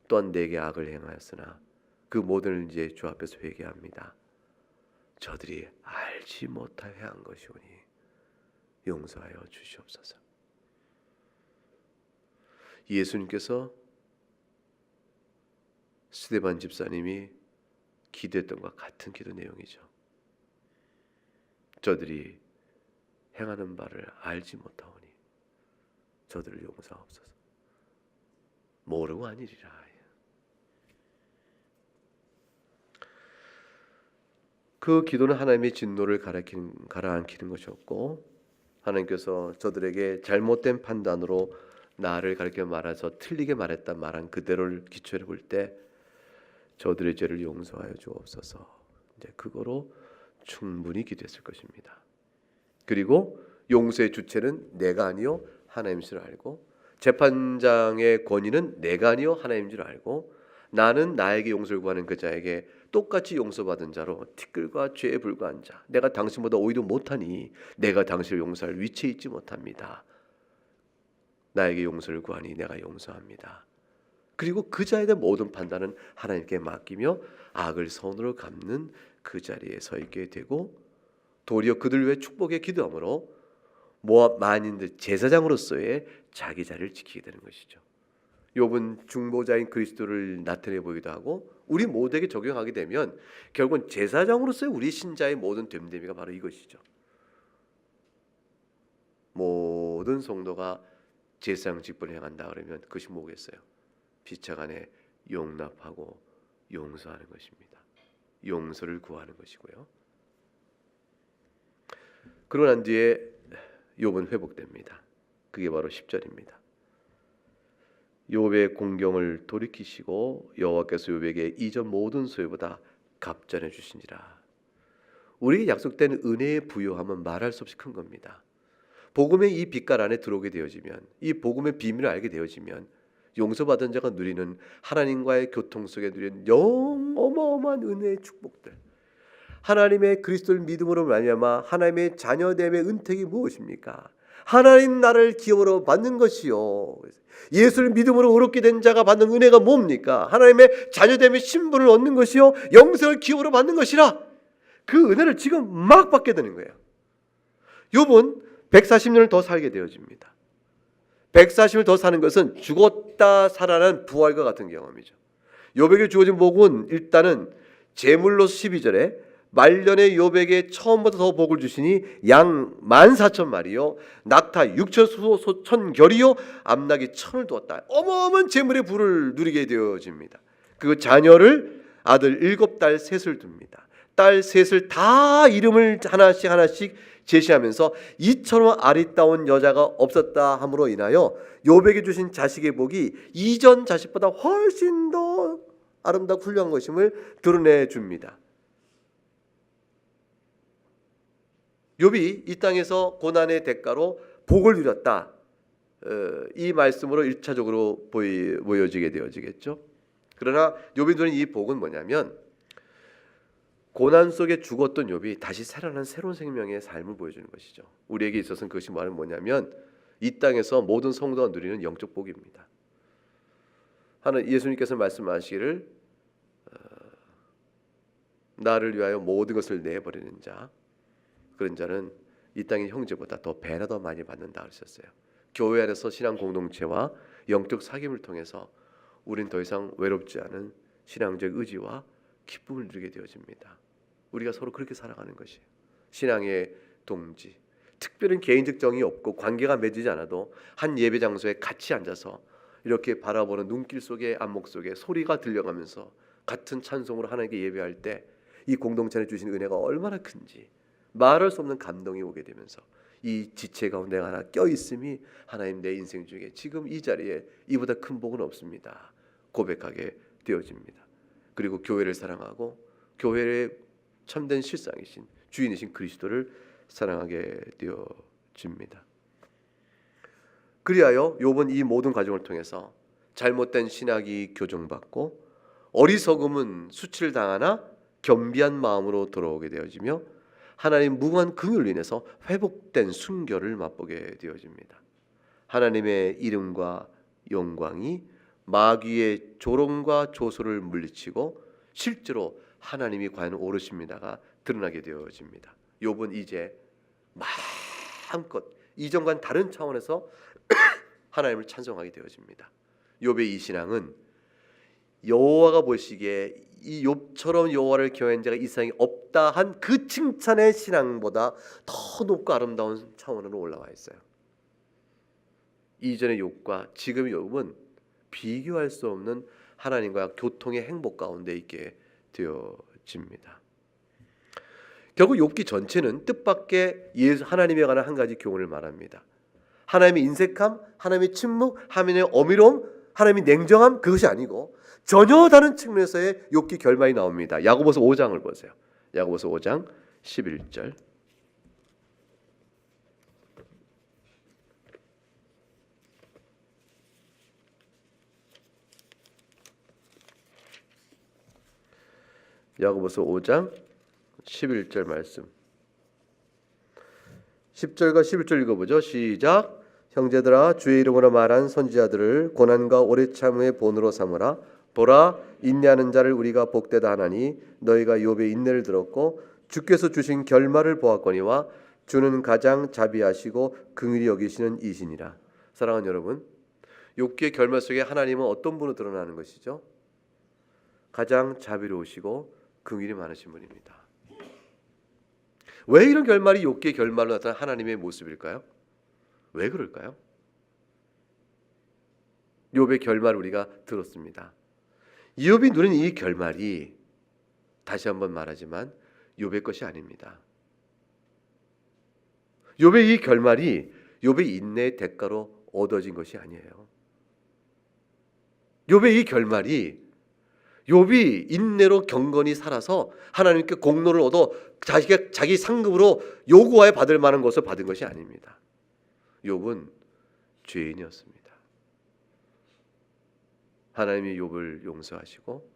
[SPEAKER 1] 또한 내게 악을 행하였으나 그 모든 이제 주 앞에서 회개합니다. 저들이 알지 못하여 한 것이오니 용서하여 주시옵소서. 예수님께서 스데반 집사님이 기도했던 것과 같은 기도 내용이죠. 저들이 행하는 바를 알지 못하오니 저들을 용서하옵소서. 모르고 아니리라. 그 기도는 하나님의 진노를 가라앉히는 것이었고, 하나님께서 저들에게 잘못된 판단으로 나를 가르쳐 말해서 틀리게 말한 그대로를 기초해 볼 때 저들의 죄를 용서하여 주옵소서. 이제 그거로 충분히 기도했을 것입니다. 그리고 용서의 주체는 내가 아니요 하나님인 줄 알고, 재판장의 권위는 내가 아니요 하나님인 줄 알고, 나는 나에게 용서를 구하는 그 자에게 똑같이 용서받은 자로 티끌과 죄에 불과한 자, 내가 당신보다 오히려 못하니 내가 당신을 용서할 위치에 있지 못합니다. 나에게 용서를 구하니 내가 용서합니다. 그리고 그 자에 대한 모든 판단은 하나님께 맡기며 악을 선으로 갚는 그 자리에 서 있게 되고, 도리어 그들 위해 축복의 기도함으로 모압 만인들 제사장으로서의 자기 자리를 지키게 되는 것이죠. 욥은 중보자인 그리스도를 나타내 보기도 하고, 우리 모두에게 적용하게 되면 결국은 제사장으로서의 우리 신자의 모든 됨됨이가 바로 이것이죠. 모든 성도가 제사장 직분을 행한다 그러면 그것이 뭐겠어요? 비차간에 용납하고 용서하는 것입니다. 용서를 구하는 것이고요. 그러고 난 뒤에 욥은 회복됩니다. 그게 바로 10절입니다. 욥의 공경을 돌이키시고 여호와께서 욥에게 이전 모든 소유보다 갑전해 주시니라. 우리에게 약속된 은혜의 부요함은 말할 수 없이 큰 겁니다. 복음의 이 빛깔 안에 들어오게 되어지면, 이 복음의 비밀을 알게 되어지면 용서받은 자가 누리는 하나님과의 교통 속에 누리는 어마어마한 은혜의 축복들, 하나님의 그리스도를 믿음으로 말미암아 하나님의 자녀됨의 은택이 무엇입니까? 하나님 나라를 기업으로 받는 것이요. 예수를 믿음으로 의롭게 된 자가 받는 은혜가 뭡니까? 하나님의 자녀됨의 신분을 얻는 것이요, 영생을 기업으로 받는 것이라. 그 은혜를 지금 막 받게 되는 거예요. 욥은 140년을 더 살게 되어집니다. 140을 더 사는 것은 죽었다 살아난 부활과 같은 경험이죠. 욥에게 주어진 복은 일단은 제물로 12절에 말년에 욥에게 처음부터 더 복을 주시니 양 14,000마리요 낙타 6천 소천결이요 암낙이 1,000을 두었다. 어마어마한 제물의 부를 누리게 되어집니다. 그 자녀를 아들 7딸 셋을 둡니다. 딸 셋을 다 이름을 하나씩 제시하면서 이처럼 아리따운 여자가 없었다 함으로 인하여 욥에게 주신 자식의 복이 이전 자식보다 훨씬 더 아름답고 훌륭한 것임을 드러내 줍니다. 욥이 이 땅에서 고난의 대가로 복을 누렸다. 이 말씀으로 1차적으로 보여지게 되어지겠죠. 그러나 욥이 누린 이 복은 뭐냐면 고난 속에 죽었던 욥이 다시 살아난 새로운 생명의 삶을 보여주는 것이죠. 우리에게 있어서는 그것이 뭐냐면 이 땅에서 모든 성도가 누리는 영적 복입니다. 예수님께서 말씀하시기를 나를 위하여 모든 것을 내버리는 자, 그런 자는 이 땅의 형제보다 더 배나 더 많이 받는다 하셨어요. 교회 안에서 신앙 공동체와 영적 사귐을 통해서 우린 더 이상 외롭지 않은 신앙적 의지와 기쁨을 누리게 되어집니다. 우리가 서로 그렇게 살아가는 것이에요. 신앙의 동지, 특별한 개인적 정이 없고 관계가 맺어지지 않아도 한 예배 장소에 같이 앉아서 이렇게 바라보는 눈길 속에 안목 속에 소리가 들려가면서 같은 찬송으로 하나님께 예배할 때 이 공동체에 주신 은혜가 얼마나 큰지 말할 수 없는 감동이 오게 되면서 이 지체 가운데 하나 껴있음이 하나님 내 인생 중에 지금 이 자리에 이보다 큰 복은 없습니다 고백하게 되어집니다. 그리고 교회를 사랑하고 교회의 참된 실상이신 주인이신 그리스도를 사랑하게 되어집니다. 그리하여 욥은 이 모든 과정을 통해서 잘못된 신학이 교정받고 어리석음은 수치를 당하나 겸비한 마음으로 돌아오게 되어지며 하나님 무궁한 긍휼로 인해서 회복된 순결을 맛보게 되어집니다. 하나님의 이름과 영광이 마귀의 조롱과 조소를 물리치고 실제로 하나님이 과연 옳으십니다가 드러나게 되어집니다. 욥은 이제 마음껏 이전과는 다른 차원에서 하나님을 찬송하게 되어집니다. 욥의 이 신앙은 여호와가 보시기에 이 욥처럼 여호와를 경외하는 자가 이 세상에 없다 한 그 칭찬의 신앙보다 더 높고 아름다운 차원으로 올라와 있어요. 이전의 욥과 지금의 욥은 비교할 수 없는 하나님과 교통의 행복 가운데 있게 되어집니다. 결국 욥기 전체는 뜻밖의 하나님에 관한 한 가지 교훈을 말합니다. 하나님의 인색함, 하나님의 침묵, 하나님의 어미로움, 하나님의 냉정함, 그것이 아니고 전혀 다른 측면에서의 욥기 결말이 나옵니다. 야고보서 5장을 보세요. 야고보서 5장 11절. 야고보서 5장 11절 말씀. 10절과 11절 읽어보죠. 시작. 형제들아 주의 이름으로 말한 선지자들을 고난과 오래 참음의 본으로 삼으라. 보라 인내하는 자를 우리가 복되다 하나니 너희가 욥의 인내를 들었고 주께서 주신 결말을 보았거니와 주는 가장 자비하시고 긍휼히 여기시는 이시니라. 사랑하는 여러분, 욥기의 결말 속에 하나님은 어떤 분으로 드러나는 것이죠? 가장 자비로우시고 긍휼이 많으신 분입니다. 왜 이런 결말이 욥기의 결말로 나타난 하나님의 모습일까요? 왜 그럴까요? 욥의 결말을 우리가 들었습니다. 욥이 누린 이 결말이 다시 한번 말하지만 욥의 것이 아닙니다. 욥의 이 결말이 욥의 인내의 대가로 얻어진 것이 아니에요. 욥의 이 결말이 욥이 인내로 경건히 살아서 하나님께 공로를 얻어 자기 상급으로 요구하여 받을 만한 것을 받은 것이 아닙니다. 욥은 죄인이었습니다. 하나님이 욥을 용서하시고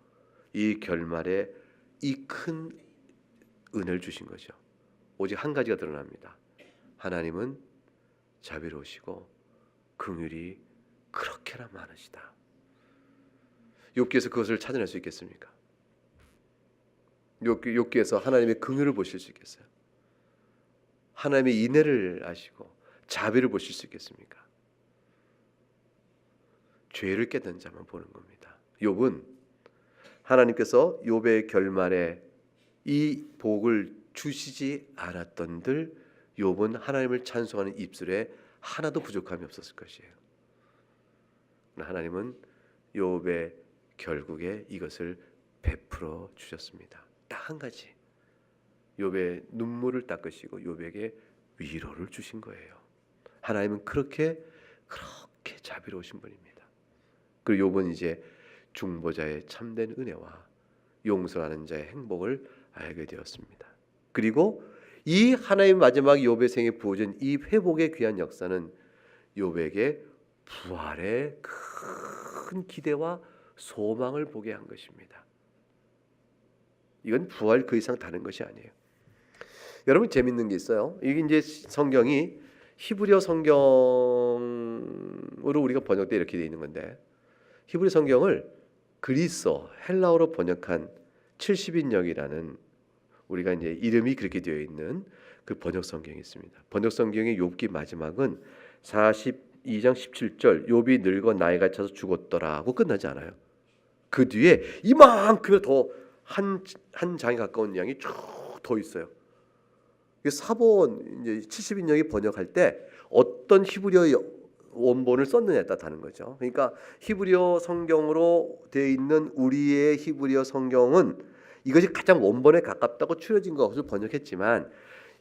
[SPEAKER 1] 이 결말에 이 큰 은혜를 주신 거죠. 오직 한 가지가 드러납니다. 하나님은 자비로우시고 긍휼이 그렇게나 많으시다. 욥기에서 그것을 찾아낼 수 있겠습니까? 욥기에서 하나님의 긍휼을 보실 수 있겠어요? 하나님의 인애를 아시고 자비를 보실 수 있겠습니까? 죄를 깨닫는 자만 보는 겁니다. 욥은 하나님께서 욥의 결말에 이 복을 주시지 않았던들 욥은 하나님을 찬송하는 입술에 하나도 부족함이 없었을 것이에요. 하나님은 욥의 결국에 이것을 베풀어 주셨습니다. 딱 한 가지. 욥의 눈물을 닦으시고 욥에게 위로를 주신 거예요. 하나님은 그렇게 자비로우신 분입니다. 그리고 욥은 이제 중보자의 참된 은혜와 용서하는 자의 행복을 알게 되었습니다. 그리고 이 하나님 마지막 욥의 생에 부어진 이 회복의 귀한 역사는 욥에게 부활의 큰 기대와 소망을 보게 한 것입니다. 이건 부활 그 이상 다른 것이 아니에요. 여러분 재밌는 게 있어요. 이게 이제 성경이 히브리어 성경으로 우리가 번역돼 이렇게 돼 있는 건데 히브리 성경을 그리스어 헬라어로 번역한 70인역이라는 우리가 이제 이름이 그렇게 되어 있는 그 번역 성경이 있습니다. 번역 성경의 욥기 마지막은 42장 17절 욥이 늙어 나이가 차서 죽었더라고 끝나지 않아요. 그 뒤에 이만큼의 더 한 장에 가까운 양이 쭉 더 있어요. 사본 이제 70인역이 번역할 때 어떤 히브리어 원본을 썼느냐에 따라 다른 거죠. 그러니까 히브리어 성경으로 되어 있는 우리의 히브리어 성경은 이것이 가장 원본에 가깝다고 추려진 것을 번역했지만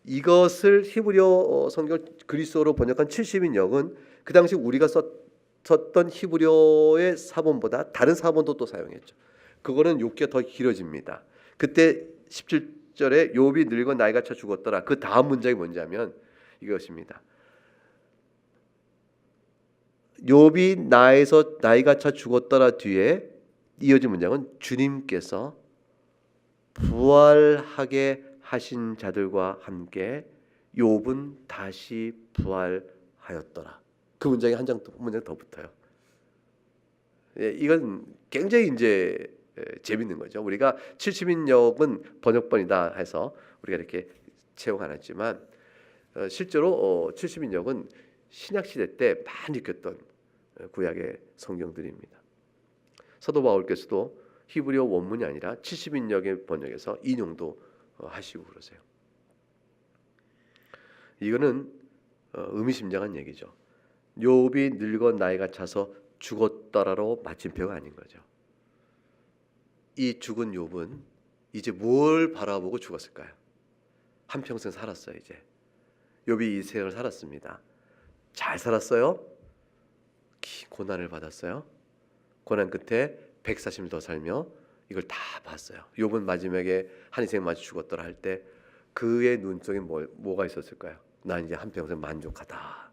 [SPEAKER 1] 이것을 히브리어 성경 그리스어로 번역한 70인역은 그 당시 우리가 썼던 히브리어의 사본보다 다른 사본도 또 사용했죠. 그거는 욥기가 더 길어집니다. 그때 17절에 욥이 늙어 나이가 차 죽었더라. 그 다음 문장이 뭔지하면 이것입니다. 욥이 나이가 차 죽었더라 뒤에 이어진 문장은 주님께서 부활하게 하신 자들과 함께 욥은 다시 부활하였더라. 그 문장이 문장 더 붙어요. 이건 굉장히 이제 재밌는 거죠. 우리가 70인역은 번역본이다 해서 우리가 이렇게 채용 안 했지만 실제로 70인역은 신약 시대 때 많이 읽혔던 구약의 성경들입니다. 사도 바울께서도 히브리어 원문이 아니라 70인역의 번역에서 인용도 하시고 그러세요. 이거는 의미심장한 얘기죠. 욥이 늙어 나이가 차서 죽었더라로 마침표가 아닌 거죠. 이 죽은 욥은 이제 뭘 바라보고 죽었을까요? 한평생 살았어요. 이제 욥이 이 생을 살았습니다. 잘 살았어요? 고난을 받았어요. 고난 끝에 140일 더 살며 이걸 다 봤어요. 욥은 마지막에 한 인생 마치 죽었더라 할 때 그의 눈 속에 뭐가 있었을까요? 난 이제 한평생 만족하다.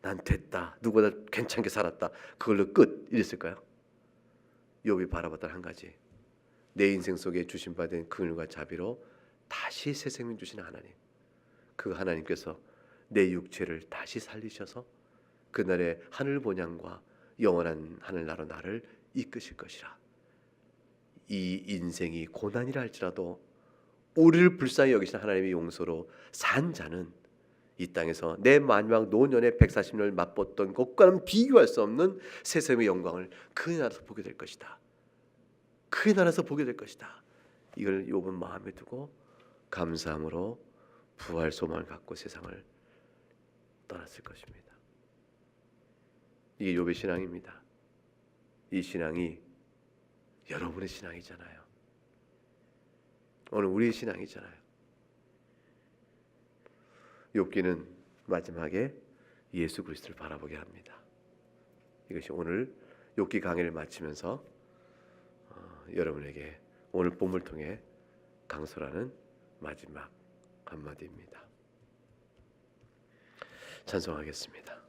[SPEAKER 1] 난 됐다. 누구보다 괜찮게 살았다. 그걸로 끝 이랬을까요? 욥이 바라봤던 한 가지. 내 인생 속에 주신받은 긍휼과 자비로 다시 새 생명 주신 하나님. 그 하나님께서 내 육체를 다시 살리셔서 그날의 하늘 본향과 영원한 하늘나라로 나를 이끄실 것이라. 이 인생이 고난이라 할지라도 우리를 불쌍히 여기신 하나님의 용서로 산 자는 이 땅에서 내 마지막 노년의 140년을 맛봤던 것과는 비교할 수 없는 새 생명의 영광을 그의 나라에서 보게 될 것이다. 그의 나라에서 보게 될 것이다. 이걸 욥은 마음에 두고 감사함으로 부활 소망을 갖고 세상을 떠났을 것입니다. 이게 욥의 신앙입니다. 이 신앙이 여러분의 신앙이잖아요. 오늘 우리의 신앙이잖아요. 욥기는 마지막에 예수 그리스도를 바라보게 합니다. 이것이 오늘 욥기 강의를 마치면서 여러분에게 오늘 본문을 통해 강설하는 마지막 한마디입니다. 찬송하겠습니다.